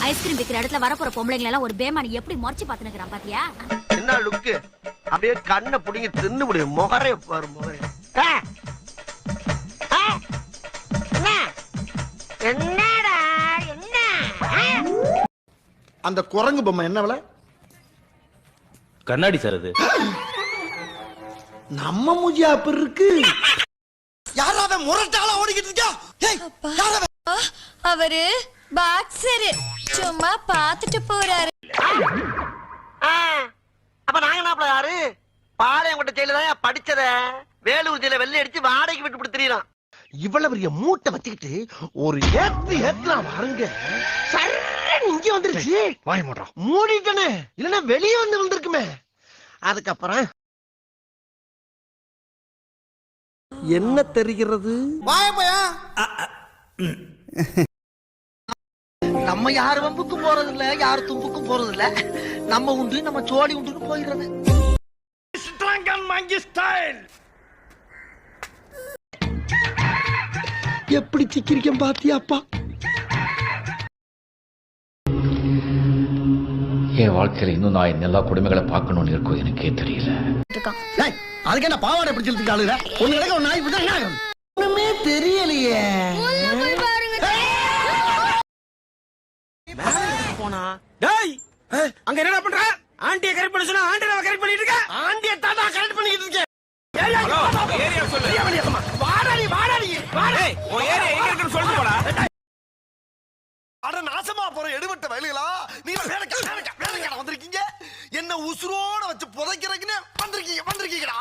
Ice cream விக்கிற இடத்துல வரப்போற பொம்பளைங்களை எல்லாம் ஒரு பேமானி எப்படி முறைச்சு பாத்துனுக்குறான் பாத்தியா? என்ன லுக்கு அப்படியே கண்ணை புடிங்கி தின்னு முடியும் முகரே பாரு முகரே. என்னடா என்ன அந்த குரங்கு பொம்மை என்ன விலை? கண்ணாடி சார் அது. நம்ம மூஞ்சியா அப்படி இருக்கு. யாராவது முரட்டால ஓடிக்கிட்டு இருக்கா? அவரு பாக்ஸர் சும்மா பாத்துட்டு போறாரு. அப்ப நாங்க என்ன யாரு பாளையங்கோட்டை ஜெயில தான் படிச்சத வேலூர் ஜெயில வெள்ளை அடிச்சு வாடகைக்கு விட்டு கொடுத்துறான். இவ்வளவு பெரிய மூட்டை வச்சுக்கிட்டு ஒரு ஏத்தலாம் பாருங்க. இங்க வந்துருச்சு. வாய் மூடுறோம் மூடிட்டனே இல்லன்னா வெளியே வந்து வந்திருக்குமே. அதுக்கப்புறம் என்ன தெரிகிறது? நம்ம யாரு வம்புக்கும் போறது இல்ல, யாரு தும்புக்கும் போறது இல்ல. நம்ம உண்டு நம்ம சோடி உண்டுன்னு போயிடுறது. எப்படி சிக்கிரிக்கம் பாத்தியாப்பா? என் வாழ்க்கையில இன்னும் நான் எல்லா குடும்பங்களை பார்க்கணும்னு இருக்கும் எனக்கே தெரியல. அதுக்கு என்ன பாவாடை பிடிச்சிருக்க ஆளுங்க ஒண்ணு கிடக்க ஒரு நாய் பிடிச்சா ஒண்ணுமே தெரியலையே. போனா டேய் அங்க என்னடா பண்ற? ஆண்டியை கரெக்ட் பண்ண சொன்னா ஆண்டியை கரெக்ட் பண்ணிட்டு இருக்க. ஆண்டியை தாத்தா கரெக்ட் பண்ணிட்டு இருக்கேன். ஏரியா சொல்லு. வாடாடி உன் ஏரியா எங்க இருக்குன்னு சொல்லிட்டு போடா. அட நாசமா போற எடுபட்ட வயலுகளா நீங்க வேலைக்கா வந்திருக்கீங்க. என்ன உசுரோட வச்சு புதைக்கிறதுக்குன்னு வந்திருக்கீங்கடா.